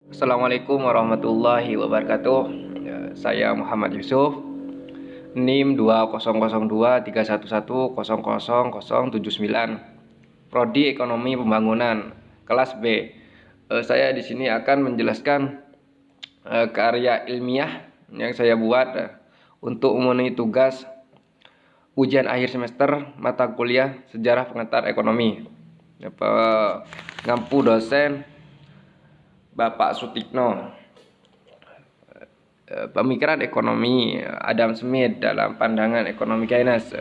Assalamualaikum warahmatullahi wabarakatuh. Saya Muhammad Yusuf, NIM 200231100079, Prodi Ekonomi Pembangunan, kelas B. Saya di sini akan menjelaskan karya ilmiah yang saya buat untuk memenuhi tugas ujian akhir semester mata kuliah Sejarah Pengantar Ekonomi. Ngampu dosen Bapak Sutikno. Pemikiran ekonomi Adam Smith dalam pandangan ekonomi Keynes.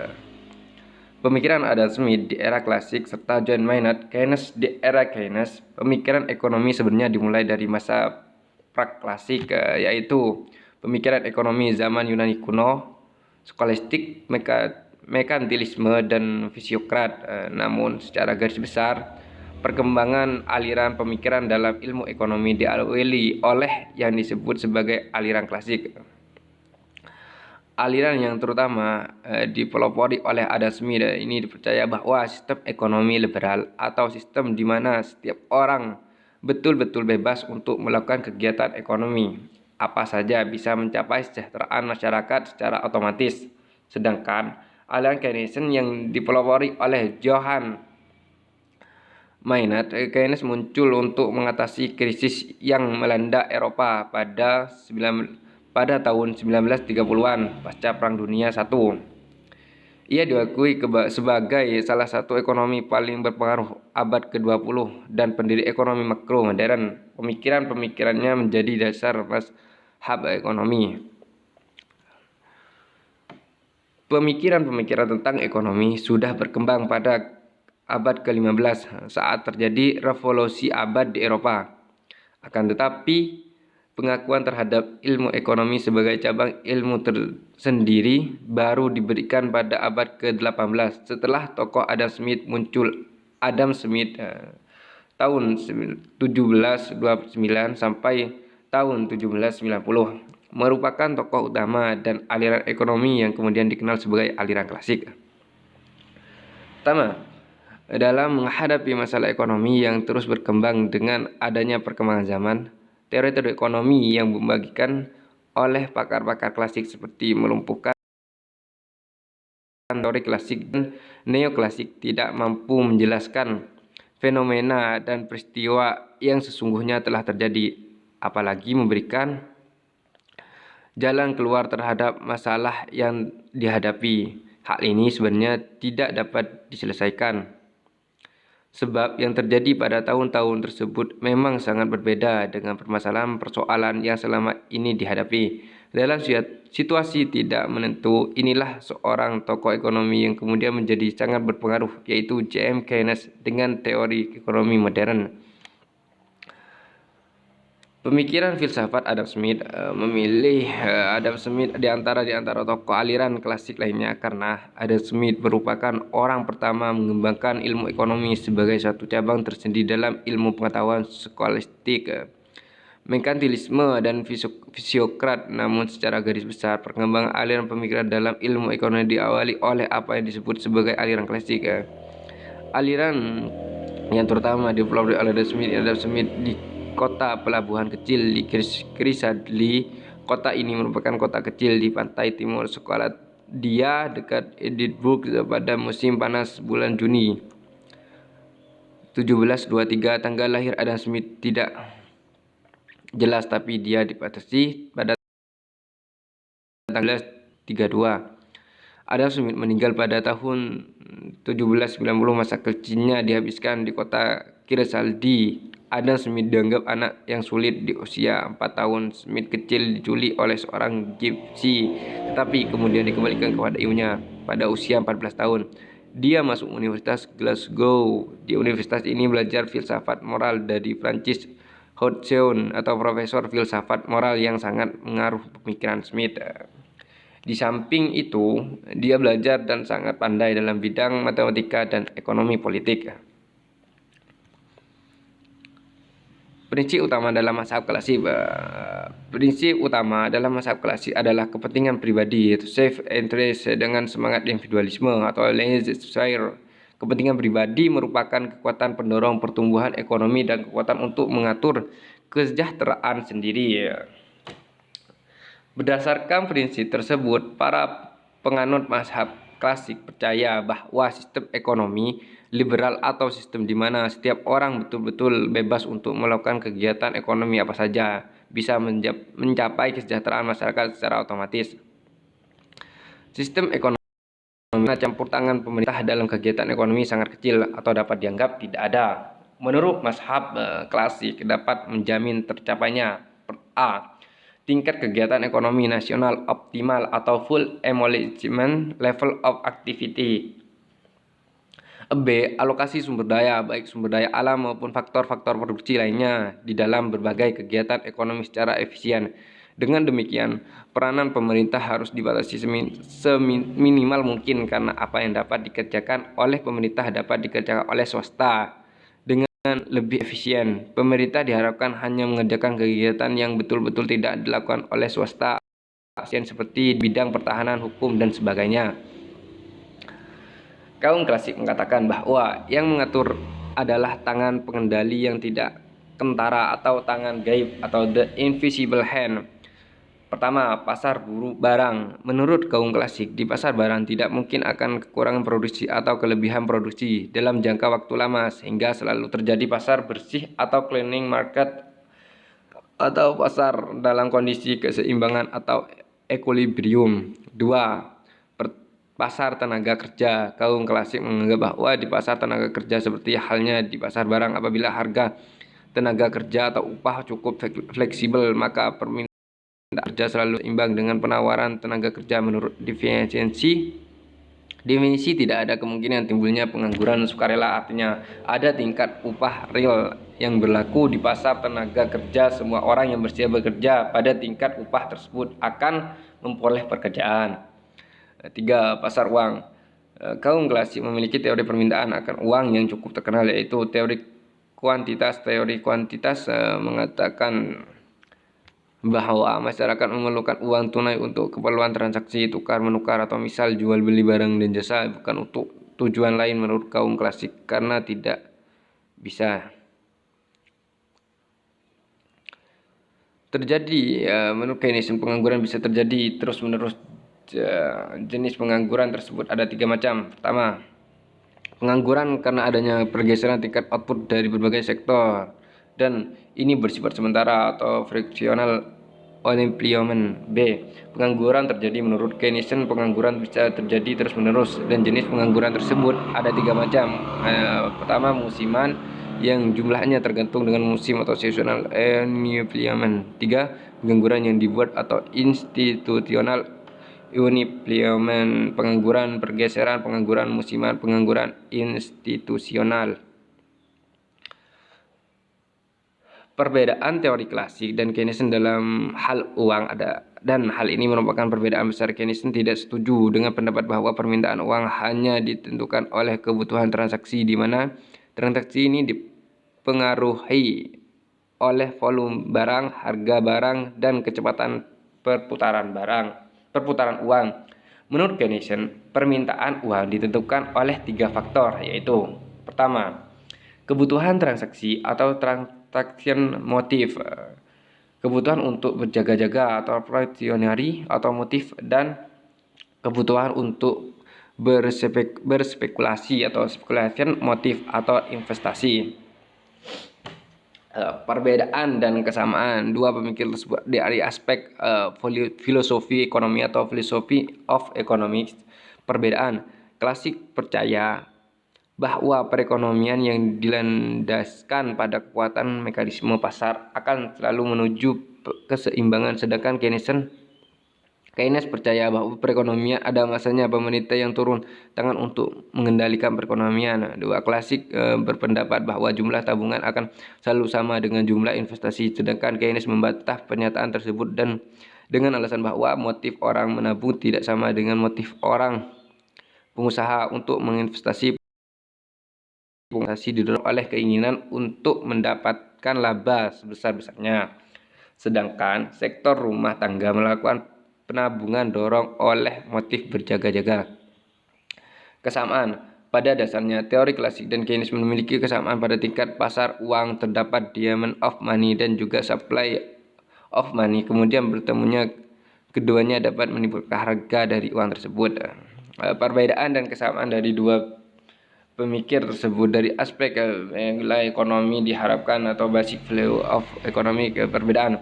Pemikiran Adam Smith di era klasik serta John Maynard Keynes di era Keynes. Pemikiran ekonomi sebenarnya dimulai dari masa praklasik, yaitu pemikiran ekonomi zaman Yunani kuno, skolastik, merkantilisme, dan fisiokrat. Namun secara garis besar, perkembangan aliran pemikiran dalam ilmu ekonomi diawali oleh yang disebut sebagai aliran klasik. Aliran yang terutama dipelopori oleh Adam Smith ini dipercaya bahwa sistem ekonomi liberal atau sistem di mana setiap orang betul-betul bebas untuk melakukan kegiatan ekonomi apa saja bisa mencapai kesejahteraan masyarakat secara otomatis. Sedangkan aliran Keynesian yang dipelopori oleh Johann Maynard Keynes muncul untuk mengatasi krisis yang melanda Eropa pada tahun 1930-an pasca Perang Dunia I. Ia diakui sebagai salah satu ekonomi paling berpengaruh abad ke-20 dan pendiri ekonomi makro modern. Pemikirannya menjadi dasar mazhab ekonomi. Pemikiran tentang ekonomi sudah berkembang pada abad ke-15 saat terjadi revolusi abad di Eropa. Akan tetapi, pengakuan terhadap ilmu ekonomi sebagai cabang ilmu tersendiri baru diberikan pada abad ke-18 setelah tokoh Adam Smith muncul. Adam Smith tahun 1729 sampai tahun 1790 merupakan tokoh utama dan aliran ekonomi yang kemudian dikenal sebagai aliran klasik. Pertama, dalam menghadapi masalah ekonomi yang terus berkembang dengan adanya perkembangan zaman, teori-teori ekonomi yang membagikan oleh pakar-pakar klasik seperti melumpuhkan teori klasik dan neoklasik tidak mampu menjelaskan fenomena dan peristiwa yang sesungguhnya telah terjadi, apalagi memberikan jalan keluar terhadap masalah yang dihadapi. Hal ini sebenarnya tidak dapat diselesaikan, sebab yang terjadi pada tahun-tahun tersebut memang sangat berbeda dengan persoalan yang selama ini dihadapi. Dalam situasi tidak menentu, inilah seorang tokoh ekonomi yang kemudian menjadi sangat berpengaruh, yaitu J.M. Keynes dengan teori ekonomi modern. Pemikiran filsafat Adam Smith memilih Adam Smith di antara tokoh aliran klasik lainnya karena Adam Smith merupakan orang pertama mengembangkan ilmu ekonomi sebagai satu cabang tersendiri dalam ilmu pengetahuan skolastik, merkantilisme, dan fisiokrat. Namun secara garis besar, perkembangan aliran pemikiran dalam ilmu ekonomi diawali oleh apa yang disebut sebagai aliran klasik. Aliran yang terutama dipelopori oleh Adam Smith di kota pelabuhan kecil di Chrysalidle. Kota ini merupakan kota kecil di pantai timur Skotlandia dekat Edinburgh pada musim panas bulan Juni 1723. Tanggal lahir Adam Smith tidak jelas, tapi dia dibatasi pada tanggal 1732. Adam Smith meninggal pada tahun 1790. Masa kecilnya dihabiskan di kota Chrysalidle. Adam Smith dianggap anak yang sulit di usia 4 tahun. Smith kecil diculik oleh seorang gypsy, tetapi kemudian dikembalikan kepada ibunya pada usia 14 tahun. Dia masuk Universitas Glasgow. Di universitas ini belajar filsafat moral dari Francis Hodgson atau profesor filsafat moral yang sangat mengaruh pemikiran Smith. Di samping itu, dia belajar dan sangat pandai dalam bidang matematika dan ekonomi politik. Prinsip utama dalam mazhab klasik adalah kepentingan pribadi, yaitu self-interest dengan semangat individualisme atau laissez-faire. Kepentingan pribadi merupakan kekuatan pendorong pertumbuhan ekonomi dan kekuatan untuk mengatur kesejahteraan sendiri. Berdasarkan prinsip tersebut, para penganut mazhab klasik percaya bahwa sistem ekonomi liberal atau sistem di mana setiap orang betul-betul bebas untuk melakukan kegiatan ekonomi apa saja bisa mencapai kesejahteraan masyarakat secara otomatis. Sistem ekonomi campur tangan pemerintah dalam kegiatan ekonomi sangat kecil atau dapat dianggap tidak ada. Menurut mazhab klasik dapat menjamin tercapainya A. Tingkat kegiatan ekonomi nasional optimal atau full employment level of activity. B. Alokasi sumber daya, baik sumber daya alam maupun faktor-faktor produksi lainnya di dalam berbagai kegiatan ekonomi secara efisien. Dengan demikian, peranan pemerintah harus dibatasi seminimal mungkin karena apa yang dapat dikerjakan oleh pemerintah dapat dikerjakan oleh swasta dengan lebih efisien. Pemerintah diharapkan hanya mengerjakan kegiatan yang betul-betul tidak dilakukan oleh swasta seperti bidang pertahanan, hukum, dan sebagainya. Kaum klasik mengatakan bahwa yang mengatur adalah tangan pengendali yang tidak kentara atau tangan gaib atau the invisible hand. Pertama, pasar barang. Menurut kaum klasik, di pasar barang tidak mungkin akan kekurangan produksi atau kelebihan produksi dalam jangka waktu lama sehingga selalu terjadi pasar bersih atau cleaning market atau pasar dalam kondisi keseimbangan atau equilibrium. Dua, pasar tenaga kerja. Kaum klasik menganggap bahwa di pasar tenaga kerja seperti halnya di pasar barang apabila harga tenaga kerja atau upah cukup fleksibel maka permintaan kerja selalu imbang dengan penawaran tenaga kerja. Menurut definisi tidak ada kemungkinan timbulnya pengangguran sukarela, artinya ada tingkat upah real yang berlaku di pasar tenaga kerja. Semua orang yang bersedia bekerja pada tingkat upah tersebut akan memperoleh pekerjaan. Tiga, pasar uang. Kaum klasik memiliki teori permintaan akan uang yang cukup terkenal, yaitu teori kuantitas. Teori kuantitas mengatakan bahwa masyarakat memerlukan uang tunai untuk keperluan transaksi tukar-menukar atau misal jual beli barang dan jasa, bukan untuk tujuan lain menurut kaum klasik, karena tidak bisa terjadi. Menurut Keynes, pengangguran bisa terjadi terus-menerus. Jenis pengangguran tersebut ada 3 macam. Pertama, pengangguran karena adanya pergeseran tingkat output dari berbagai sektor dan ini bersifat sementara atau frictional unemployment. B. Pengangguran terjadi menurut Keynes, pengangguran bisa terjadi terus-menerus dan jenis pengangguran tersebut ada 3 macam. Pertama, musiman yang jumlahnya tergantung dengan musim atau seasonal unemployment. 3. Pengangguran yang dibuat atau institutional unemployment. Pengangguran pergeseran, pengangguran musiman, pengangguran institusional. Perbedaan teori klasik dan Keynesian dalam hal uang ada, dan hal ini merupakan perbedaan besar. Keynesian tidak setuju dengan pendapat bahwa permintaan uang hanya ditentukan oleh kebutuhan transaksi, di mana transaksi ini dipengaruhi oleh volume barang, harga barang, dan kecepatan perputaran uang. Menurut Keynesian, permintaan uang ditentukan oleh 3 faktor, yaitu pertama, kebutuhan transaksi atau transaction motif, kebutuhan untuk berjaga-jaga atau precautionary atau motif, dan kebutuhan untuk berspekulasi atau speculation motif atau investasi. Perbedaan dan kesamaan dua pemikir tersebut dari aspek filosofi ekonomi atau philosophy of economics. Perbedaan klasik percaya bahwa perekonomian yang dilandaskan pada kekuatan mekanisme pasar akan selalu menuju keseimbangan, sedangkan Keynes percaya bahwa perekonomian ada masanya pemerintah yang turun tangan untuk mengendalikan perekonomian. Dua klasik berpendapat bahwa jumlah tabungan akan selalu sama dengan jumlah investasi, sedangkan Keynes membantah pernyataan tersebut dan dengan alasan bahwa motif orang menabung tidak sama dengan motif orang pengusaha untuk menginvestasi. Didorong oleh keinginan untuk mendapatkan laba sebesar-besarnya, sedangkan sektor rumah tangga melakukan penabungan dorong oleh motif berjaga-jaga. Kesamaan Pada dasarnya, teori klasik dan Keynes memiliki kesamaan pada tingkat pasar uang. Terdapat demand of money dan juga supply of money. Kemudian bertemunya keduanya dapat menimbulkan harga dari uang tersebut. Perbedaan dan kesamaan dari dua pemikir tersebut dari aspek nilai ekonomi diharapkan atau basic value of economic. Perbedaan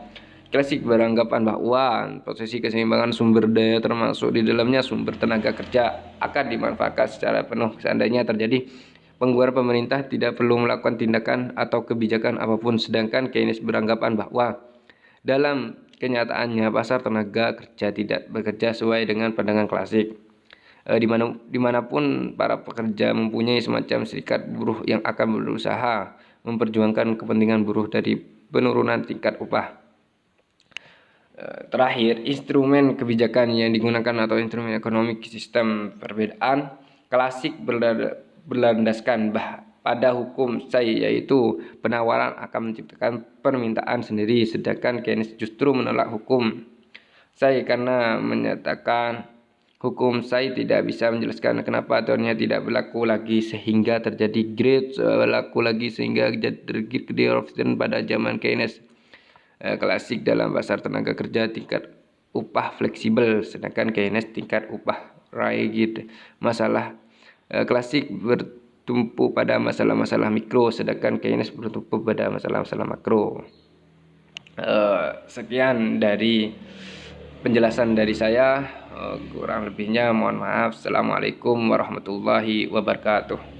klasik beranggapan bahwa posisi keseimbangan sumber daya termasuk di dalamnya sumber tenaga kerja akan dimanfaatkan secara penuh seandainya terjadi pengeluaran pemerintah tidak perlu melakukan tindakan atau kebijakan apapun. Sedangkan Keynes beranggapan bahwa dalam kenyataannya pasar tenaga kerja tidak bekerja sesuai dengan pandangan klasik. Dimanapun para pekerja mempunyai semacam serikat buruh yang akan berusaha memperjuangkan kepentingan buruh dari penurunan tingkat upah. Terakhir, instrumen kebijakan yang digunakan atau instrumen ekonomi sistem perbedaan klasik berlandaskan pada hukum Say, yaitu penawaran akan menciptakan permintaan sendiri, sedangkan Keynes justru menolak hukum Say karena menyatakan hukum Say tidak bisa menjelaskan kenapa teorinya tidak berlaku lagi sehingga terjadi great berlaku lagi sehingga terjadi pada zaman Keynes. Klasik dalam pasar tenaga kerja tingkat upah fleksibel, sedangkan Keynes tingkat upah rigid. Masalah klasik bertumpu pada masalah-masalah mikro, sedangkan Keynes bertumpu pada masalah-masalah makro. Sekian dari penjelasan dari saya, kurang lebihnya mohon maaf. Assalamualaikum warahmatullahi wabarakatuh.